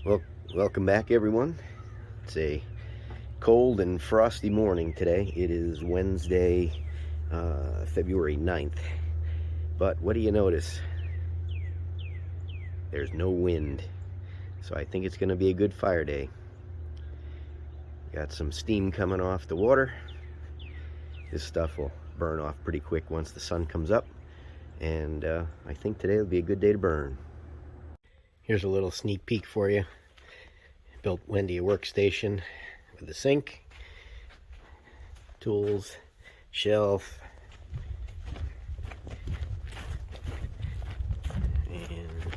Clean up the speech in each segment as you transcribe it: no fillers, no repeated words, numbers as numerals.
Well, welcome back, everyone. It's a cold and frosty morning today. It is Wednesday, February 9th. But what do you notice? There's no wind. So I think it's going to be a good fire day. Got some steam coming off the water. This stuff will burn off pretty quick once the sun comes up. And I think today will be a good day to burn. Here's a little sneak peek for you. Built Wendy a workstation with a sink, tools, shelf, and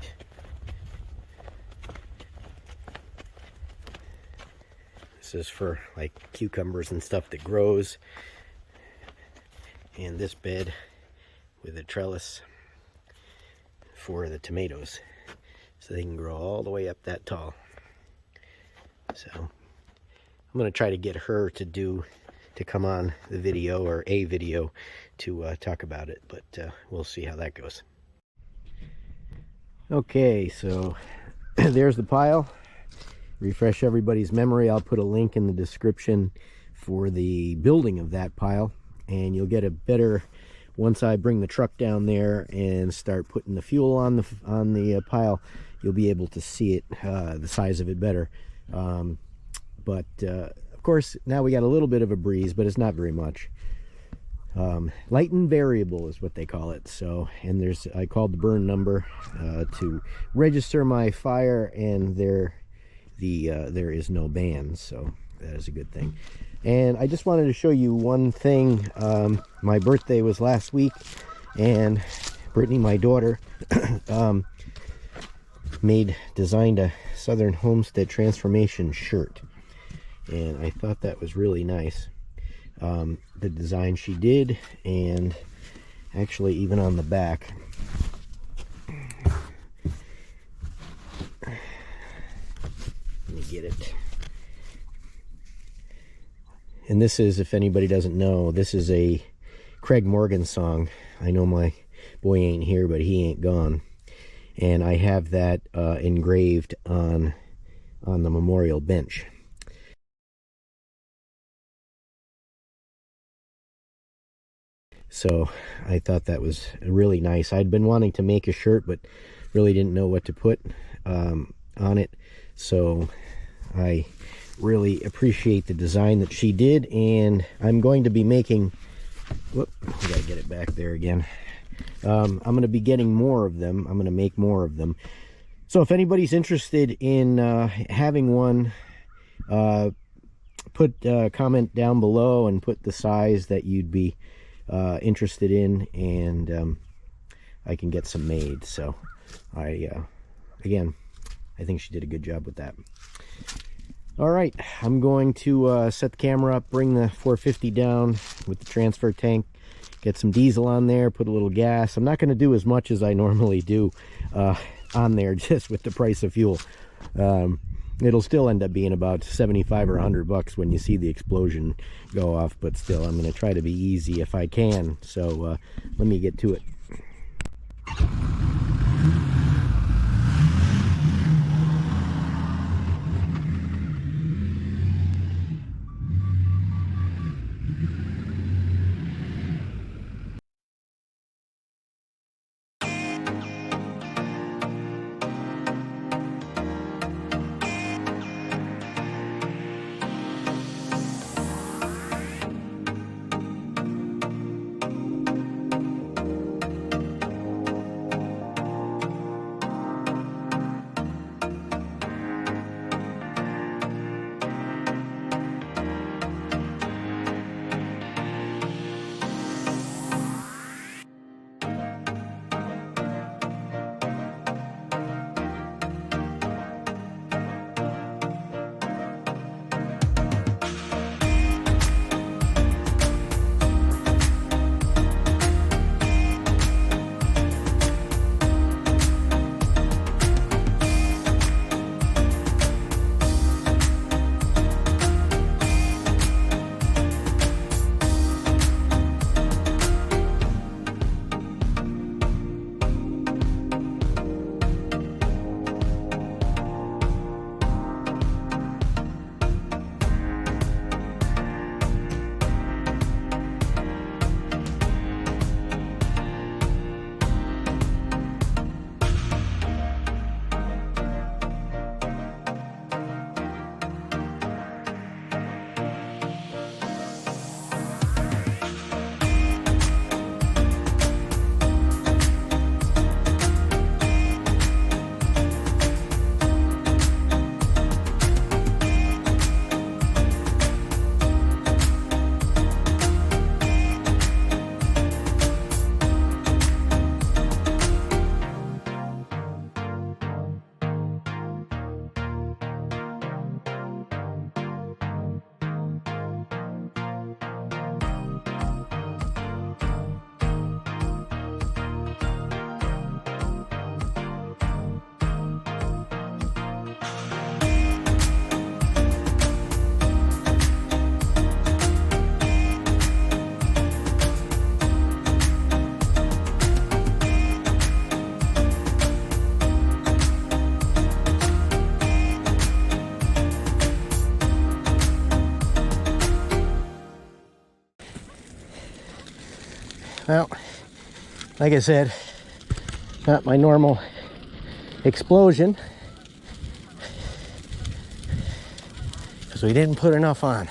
this is for like cucumbers and stuff that grows, and this bed with a trellis for the tomatoes so they can grow all the way up that tall. So I'm going to try to get her to come on the video, or a video, to talk about it, but we'll see how that goes. Okay, so there's the pile. Refresh everybody's memory. I'll put a link in the description for the building of that pile, and you'll get a better, once I bring the truck down there and start putting the fuel on the pile, you'll be able to see it, the size of it better. But of course, now we got a little bit of a breeze, but it's not very much. Light and variable is what they call it. So, and I called the burn number to register my fire, and there is no band, so that is a good thing. And I just wanted to show you one thing. My birthday was last week, and Brittany, my daughter, designed a Southern Homestead Transformation shirt, and I thought that was really nice. The design she did, and actually even on the back, let me get it. And this is, if anybody doesn't know, this is a Craig Morgan song. I know my boy ain't here, but he ain't gone. And I have that engraved on the memorial bench. So I thought that was really nice. I'd been wanting to make a shirt, but really didn't know what to put on it. So I really appreciate the design that she did, and I'm going to be making, whoop, I gotta get it back there again. I'm going to be getting more of them. I'm going to make more of them. So if anybody's interested in having one, put a comment down below and put the size that you'd be interested in, and I can get some made. So again, I think she did a good job with that. All right, I'm going to set the camera up, bring the 450 down with the transfer tank, get some diesel on there, put a little gas. I'm not going to do as much as I normally do on there, just with the price of fuel. It'll still end up being about 75 or 100 bucks when you see the explosion go off, but still, I'm going to try to be easy if I can. So let me get to it. Well, like I said, not my normal explosion, because we didn't put enough on.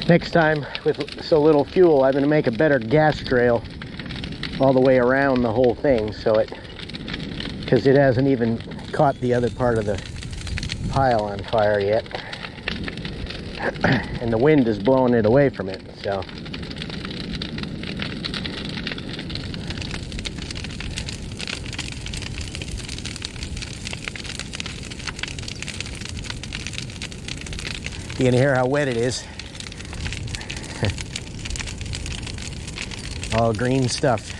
Next time, with so little fuel, I'm going to make a better gas trail all the way around the whole thing, so because it hasn't even caught the other part of the pile on fire yet. And the wind is blowing it away from it, so. You can hear how wet it is. All green stuff.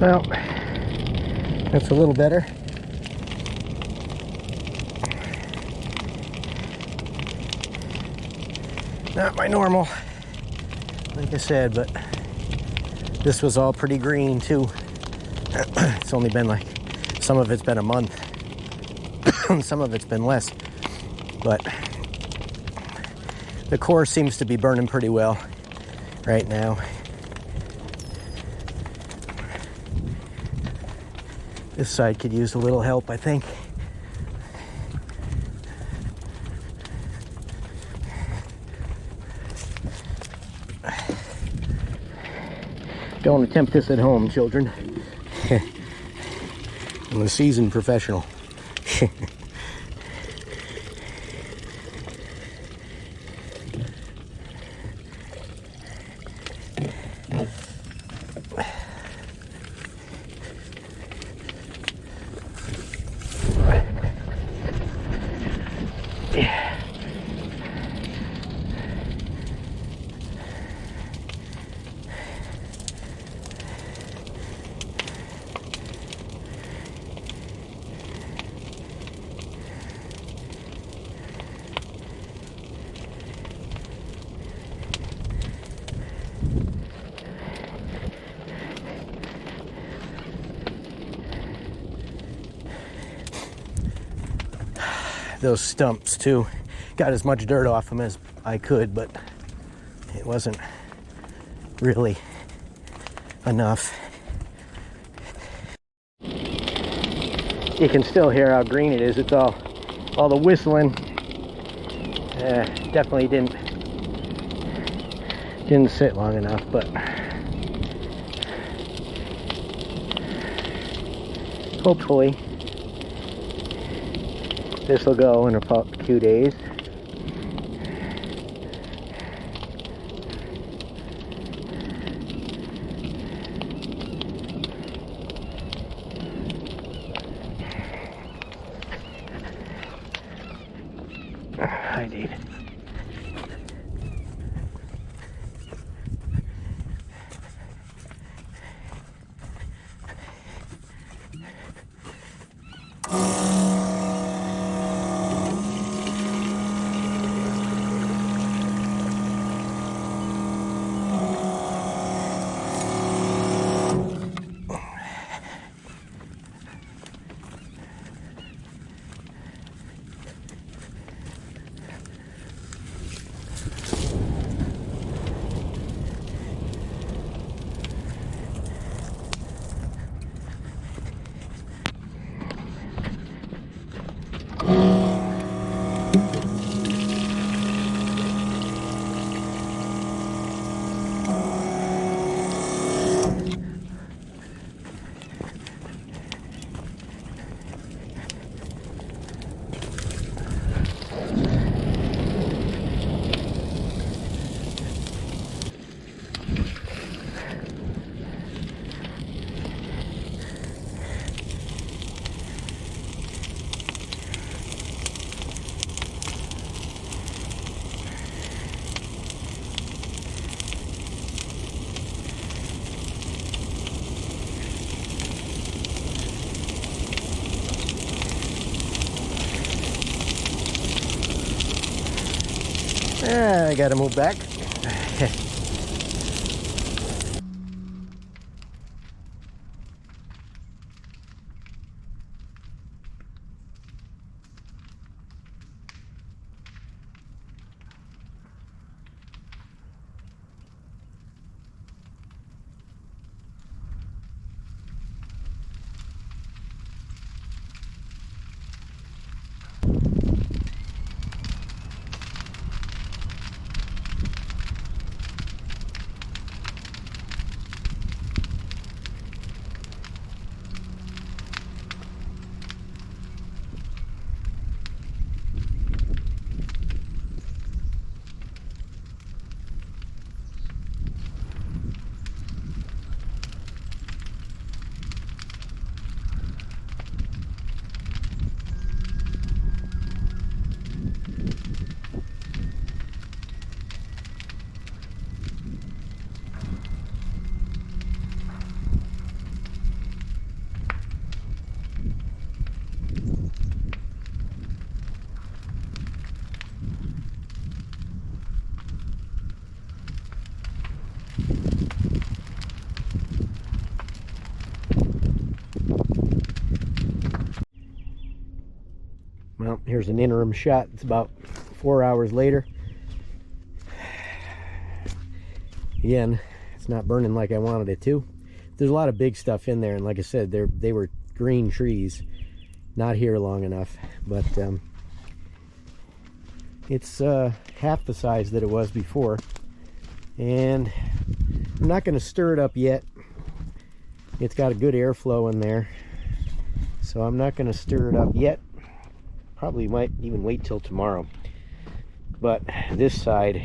Well, that's a little better. Not my normal, like I said, but this was all pretty green too. It's only been like, some of it's been a month, some of it's been less, but the core seems to be burning pretty well right now. This side could use a little help, I think. Don't attempt this at home, children. I'm a seasoned professional. Those stumps too, got as much dirt off them as I could, but it wasn't really enough. You can still hear how green it is. It's all the whistling. Definitely didn't sit long enough, but hopefully this will go in a few days. I gotta move back. Well, here's an interim shot. It's about 4 hours later. Again, it's not burning like I wanted it to. There's a lot of big stuff in there, and like I said, they were green trees. Not here long enough, but it's half the size that it was before. And I'm not going to stir it up yet. It's got a good airflow in there, so I'm not going to stir it up yet. Probably might even wait till tomorrow. But this side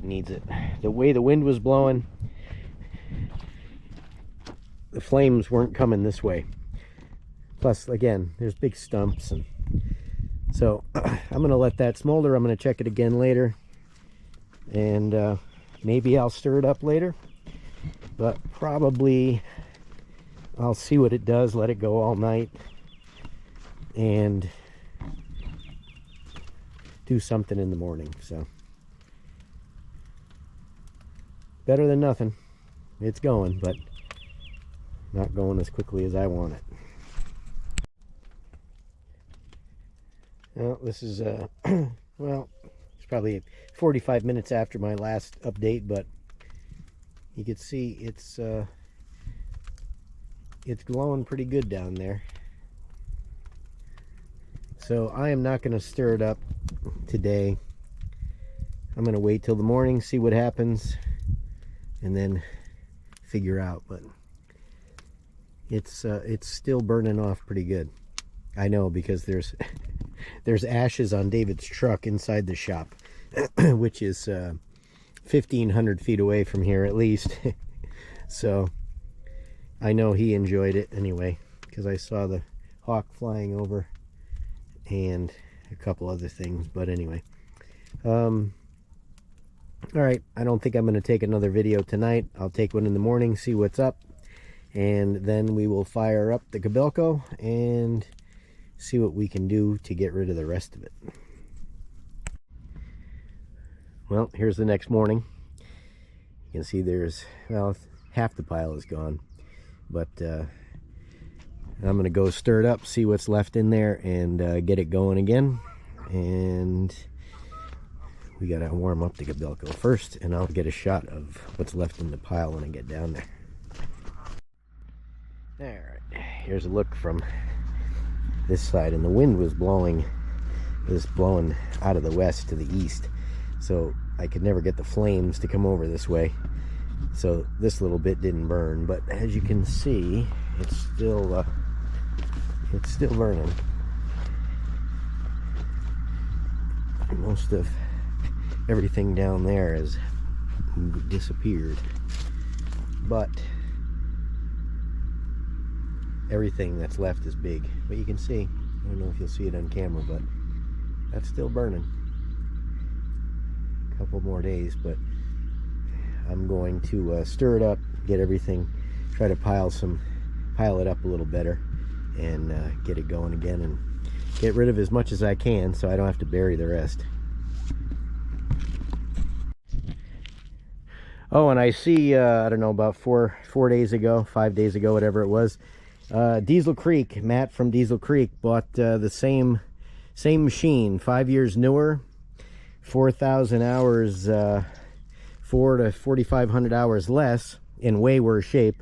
needs it. The way the wind was blowing, the flames weren't coming this way. Plus, again, there's big stumps, and so I'm gonna let that smolder. I'm gonna check it again later, and maybe I'll stir it up later, but probably I'll see what it does, let it go all night, and do something in the morning. So better than nothing. It's going, but not going as quickly as I want it. Well, this is well, it's probably 45 minutes after my last update, but you can see it's glowing pretty good down there. So I am not going to stir it up today. I'm going to wait till the morning, see what happens, and then figure out. But it's still burning off pretty good. I know, because there's there's ashes on David's truck inside the shop, which is 1,500 feet away from here at least. So I know he enjoyed it anyway, because I saw the hawk flying over and a couple other things. But anyway, all right, I don't think I'm going to take another video tonight. I'll take one in the morning, see what's up, and then we will fire up the Kobelco and see what we can do to get rid of the rest of it. Well, here's the next morning. You can see there's, well, half the pile is gone, but I'm gonna go stir it up, see what's left in there, and get it going again. And we gotta warm up the Kobelco first, and I'll get a shot of what's left in the pile when I get down there. Alright, here's a look from this side, and the wind was blowing out of the west to the east, so I could never get the flames to come over this way. So this little bit didn't burn, but as you can see, it's still burning. Most of everything down there has disappeared, but everything that's left is big. But you can see, I don't know if you'll see it on camera, but that's still burning. A couple more days, but I'm going to stir it up, get everything, try to pile it up a little better, and get it going again, and get rid of as much as I can so I don't have to bury the rest. Oh, and I see, I don't know, about 5 days ago, whatever it was, Diesel Creek, Matt from Diesel Creek bought the same machine, 5 years newer, 4,000 hours, 4 to 4,500 hours less, in way worse shape.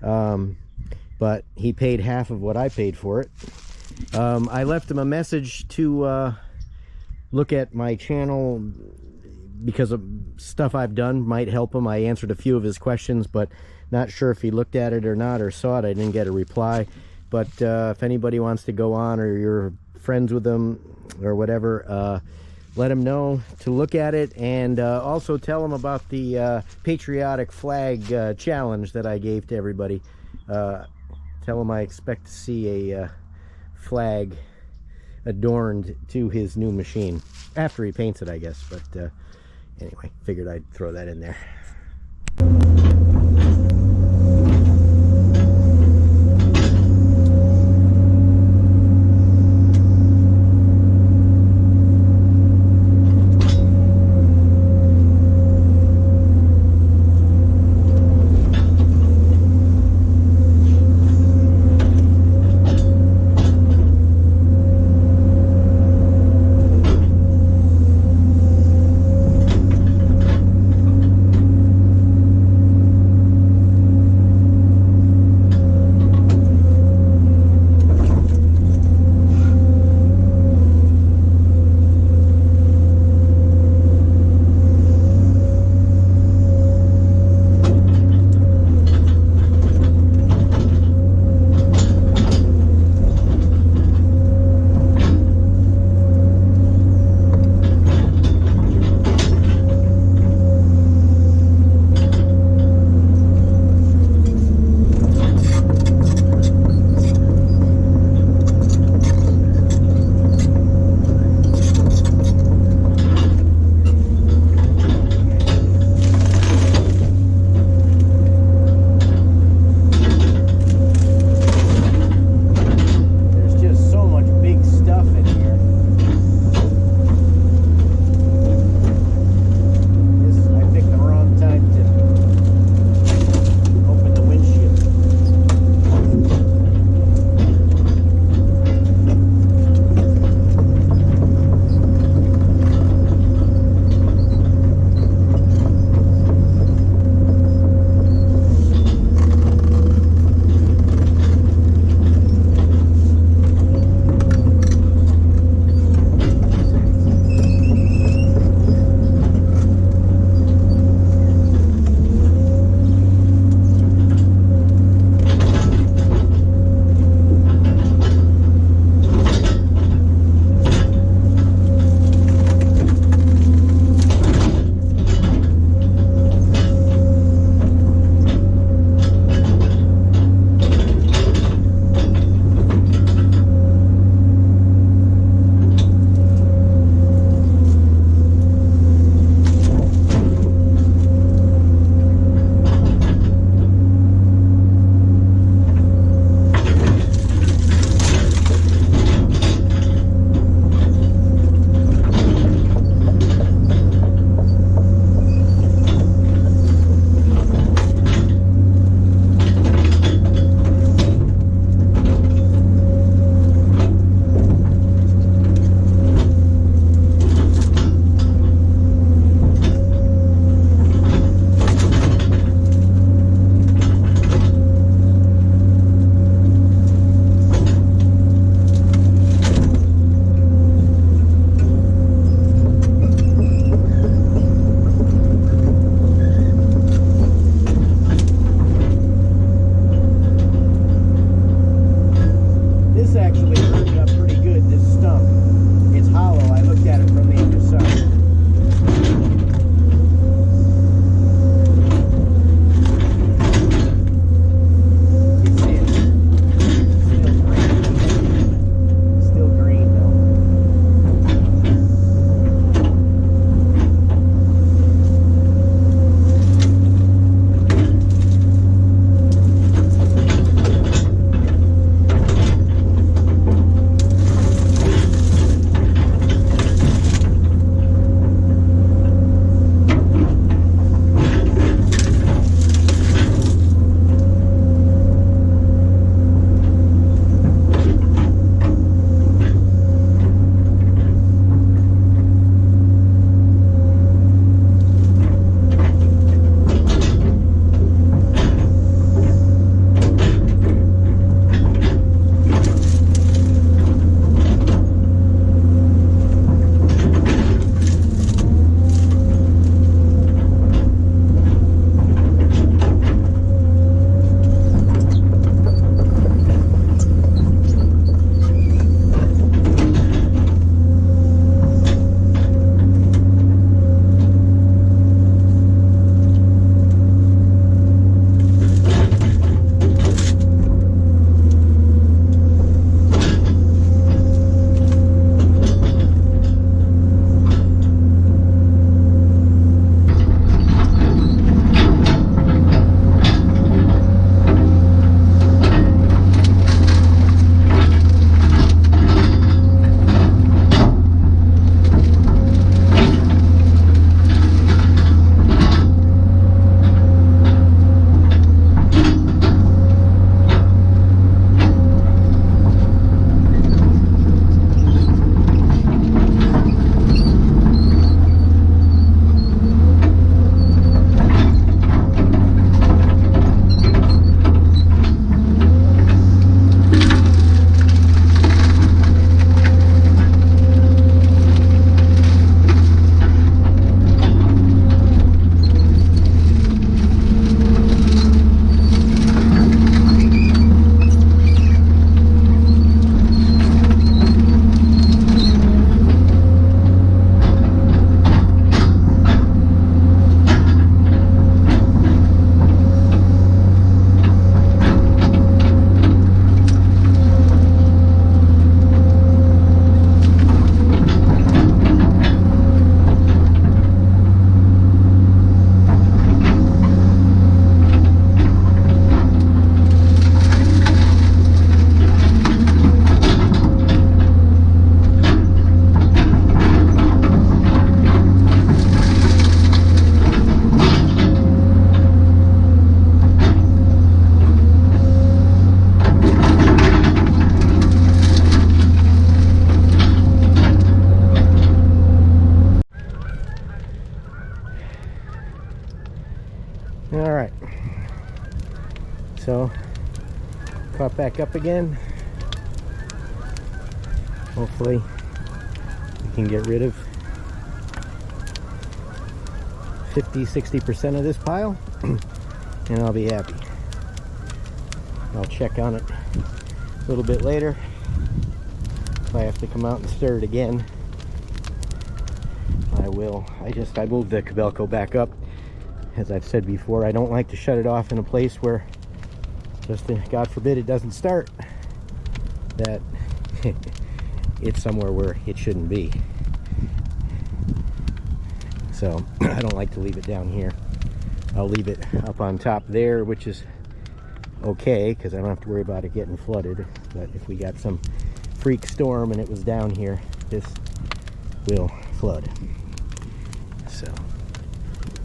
But he paid half of what I paid for it. I left him a message to look at my channel because of stuff I've done might help him. I answered a few of his questions, but not sure if he looked at it or not or saw it. I didn't get a reply. But if anybody wants to go on, or you're friends with him or whatever, let him know to look at it, and also tell him about the patriotic flag challenge that I gave to everybody. Tell him I expect to see a flag adorned to his new machine after he paints it, I guess. But anyway, figured I'd throw that in there. All right, so caught back up again. Hopefully we can get rid of 50–60% of this pile and I'll be happy. I'll check on it a little bit later. If I have to come out and stir it again, I will. I moved the Kobelco back up. As I've said before, I don't like to shut it off in a place where, just God forbid it doesn't start, that it's somewhere where it shouldn't be. So I don't like to leave it down here. I'll leave it up on top there, which is okay because I don't have to worry about it getting flooded. But if we got some freak storm and it was down here, this will flood. So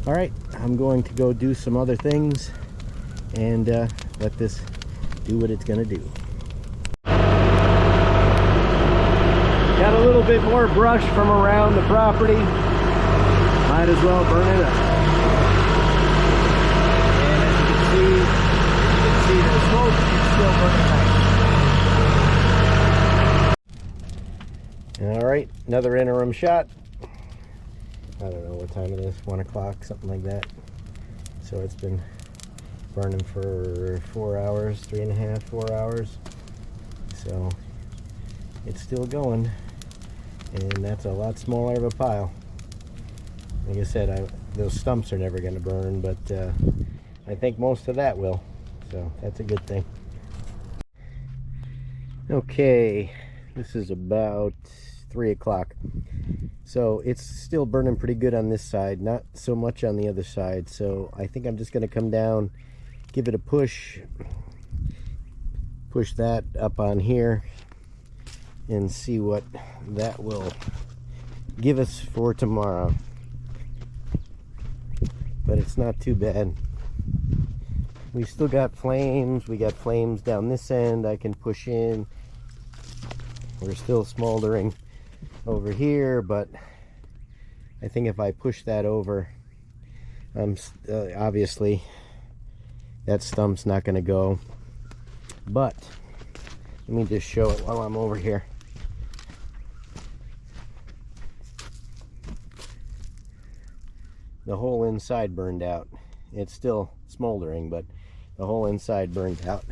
all right, I'm going to go do some other things and let this do what it's gonna do. Got a little bit more brush from around the property. Might as well burn it up. And as you can see the smoke is still burning nice. All right, another interim shot. I don't know what time it is, 1 o'clock, something like that. So it's been burning for 4 hours, 3.5, 4 hours. So it's still going, and that's a lot smaller of a pile. Like I said, those stumps are never going to burn, but I think most of that will. So that's a good thing. Okay, this is about 3 o'clock. So it's still burning pretty good on this side, not so much on the other side. So I think I'm just going to come down, give it a push that up on here, and see what that will give us for tomorrow. But it's not too bad. We still got flames. We got flames down this end I can push in. We're still smoldering over here, but I think if I push that over, obviously that stump's not going to go. But let me just show it while I'm over here. The whole inside burned out. It's still smoldering, but the whole inside burned out.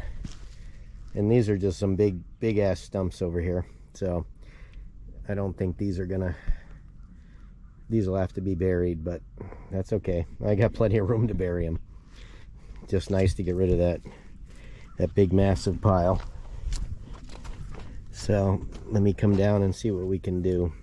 And these are just some big ass stumps over here. So I don't think these will have to be buried, but that's okay. I got plenty of room to bury them. Just nice to get rid of that big massive pile. So let me come down and see what we can do.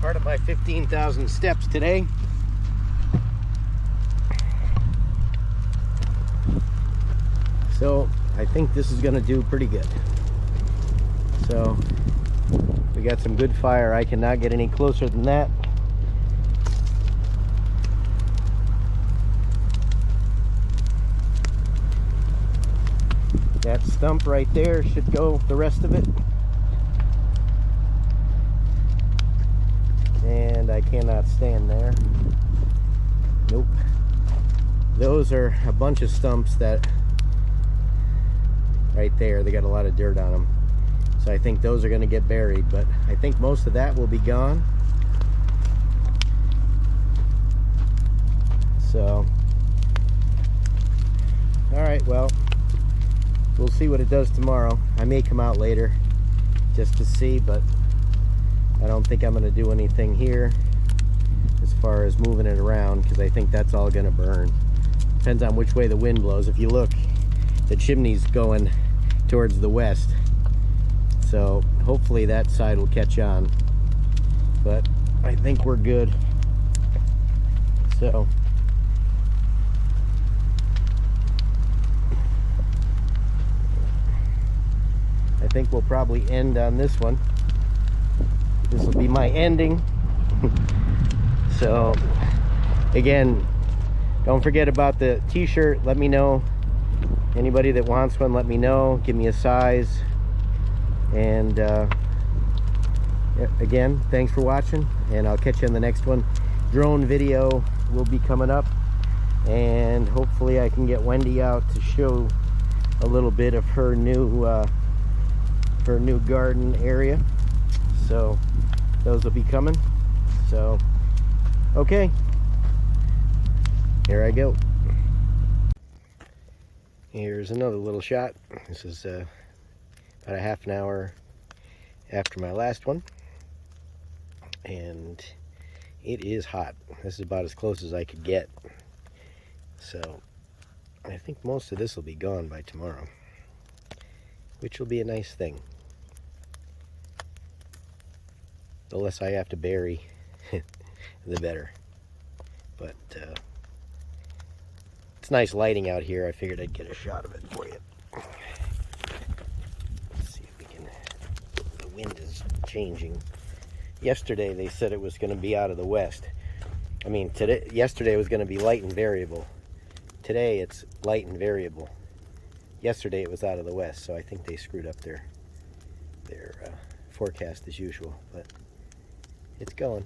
part of my 15,000 steps today. So I think this is going to do pretty good. So we got some good fire. I cannot get any closer than that. That stump right there should go the rest of it. And I cannot stand there. Nope. Those are a bunch of stumps that right there, they got a lot of dirt on them. So I think those are going to get buried, but I think most of that will be gone. So, all right, well, we'll see what it does tomorrow. I may come out later just to see, but I don't think I'm going to do anything here as far as moving it around, because I think that's all going to burn. Depends on which way the wind blows. If you look, the chimney's going towards the west, so hopefully that side will catch on, but I think we're good. So I think we'll probably end on this one. This will be my ending. So again, don't forget about the t-shirt. Let me know. Anybody that wants one, let me know. Give me a size. And again, thanks for watching, and I'll catch you in the next one. Drone video will be coming up, and hopefully I can get Wendy out to show a little bit of her new garden area. So those will be coming. So okay, here I go. Here's another little shot. This is about a half an hour after my last one, and it is hot. This is about as close as I could get. So I think most of this will be gone by tomorrow, which will be a nice thing. The less I have to bury, the better. But it's nice lighting out here. I figured I'd get a shot of it for you. Let's see if we can. The wind is changing. Yesterday they said it was going to be out of the west. I mean, yesterday it was going to be light and variable. Today it's light and variable. Yesterday it was out of the west, so I think they screwed up their forecast as usual. But it's going.